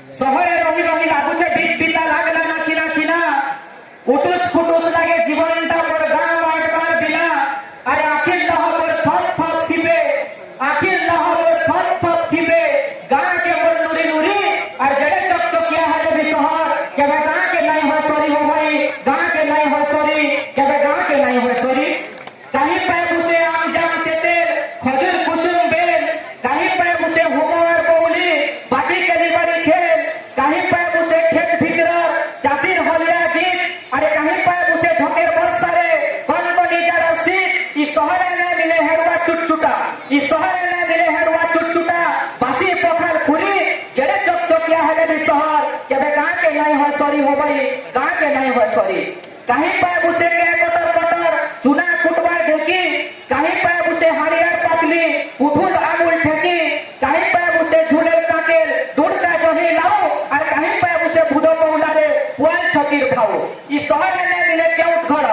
শহরে রহি রহি লাগুছে বিট বিতা লাগলা না ছিনা ছিনা উটুস ফুটুস লাগে জীবনটা মোর গাঁ মাঠবার বিনা আরে আখির নহবর থপ থপ থিবে আখির নহবর থপ থপ থিবে গাঁ के मोर नुरी नुरी আর जड़े चकचकिया है भी शहर केबे गाँ के नहीं हो सॉरी हो भाई गाँ के नहीं हो सॉरी केबे गाँ के नहीं हो सॉरी कहीं पे उसे आम जाम तेतेल खजूर कुसुम बेल कहीं पे उसे हुमर बौली बाटी के बड़ी खेल कहीं पे उसे खेत भितर चाषीर हलिया गीत अरे कहीं पे उसे झोंकेर बरसारे कौन को निजार शीत इस शहरे ने मिले हेरुआ चुटचुटा इस शहरे ने मिले हेरुआ चुटचुटा बासी पोखर खुरी जड़े चकचकिया है भी शहर केबे गाँ के नहीं हो सॉरी हो भाई गाँ के नहीं हो सॉरी कहीं पे उसे के कटर कटर चुना कुटवा ढेकी कहीं पे उसे हरियर पतली पुथुल आंगुल ठेकी कहीं पे उसे झूले काकेल दूर का जही लाओ और कहीं पे उसे भूदो मौलारे पुआल छकीर भाओ इस शहर ने मिले केउट घर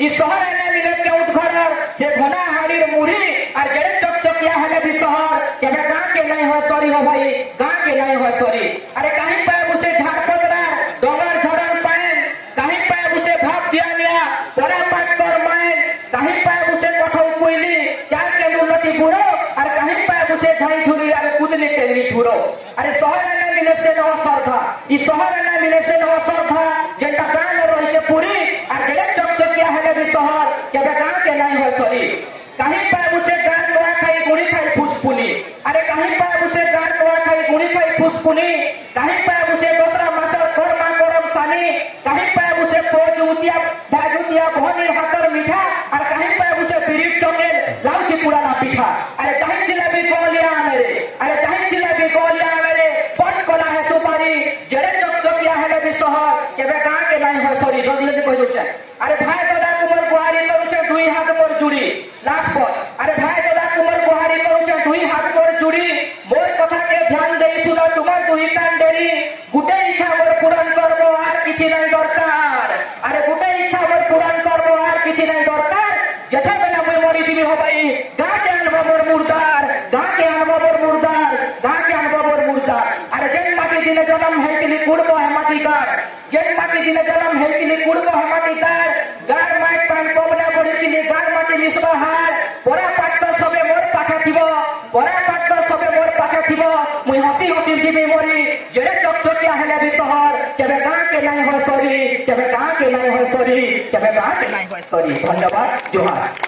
इस शहर ने मिले केउट घर से घना हाड़ीर मुड़ी और जड़े चकचकिया है भी शहर केबे गाँ के नहीं हो सॉरी हो भाई गाँ के नहीं हो सॉरी अरे कहीं पे उसे झाड़पतरा डोंगर झड़न पाएन कहीं पे उसे भाप दिया गया बड़ा पाट कर मायन कहीं पे उसे कठौ कोयली चार के लुलटी बुरो और कहीं पे उसे झाई झुरी अरे कुदली टेली ठुरो अरे शहर ने मिले से नवा सरधा इस शहर ने मिले से नवा सरधा जेटा गाँ में रही के पूरी और जड़े चकचकिया है भी शहर केबे गाँ के नहीं हो सॉरी कहीं पे उसे गान लोआ खाई गुड़ी खाई फुसपुनी अरे कहीं पे उसे गान लोआ खाई गुड़ी खाई फुसपुनी कहीं पे उसे दूसरा मसर कोरमा कोरम सानी कहीं पे उसे पोजुतिया बाजुतिया भोनी हाकर मीठा और कहीं पे उसे बिरिक चोकेल लाउची पुराना पीठा अरे चाहे जिलेबी गोलियां मेरे अरे चाहे जिलेबी गोलियां मेरे पट कोला है सुपारी जड़े चकचकिया है भी शहर केबे गाँ के नहीं हो सॉरी जल्दी जल्दी कह दुचे अरे भाई दादा कुमार बुहारी करुचे दुई हाथ मोर जुड़ी लास्ट पर अरे भाई दादा कुमार बुहारी करुचे दुई हाथ मोर जुड़ी मोर कथा के ध्यान देई सुनो तुम्हार दुई कान देरी गुटे इच्छा मोर पूरण करबो आर किछि नहीं दरकार अरे गुटे इच्छा मोर पूरण करबो आर किछि नहीं दरकार जथा बेला मुई मरी दिबी हो भाई गाँ के अनबो मोर मुर्दार गाँ के अनबो मोर मुर्दार गाँ के अनबो मोर मुर्दार अरे जेन माटी दिने जन्म हेतिली कुड़बो है माटी कार जेन माटी दिने जन्म हेतिली कुड़बो है माटी कार गार माट पान कोबना बड़ितिली गार माटी मिसबा हार परा पाट सबे मोर पाखा थिबो परा पाट सबे मोर पाखा थिबो मुई हसी हसी दिबी मोरी जेड़े चकचकिया हेले भी शहर केबे गाँ के नहीं हो सॉरी केबे गाँ के नहीं हो सॉरी केबे गाँ के नहीं हो सॉरी धन्यवाद जोहार।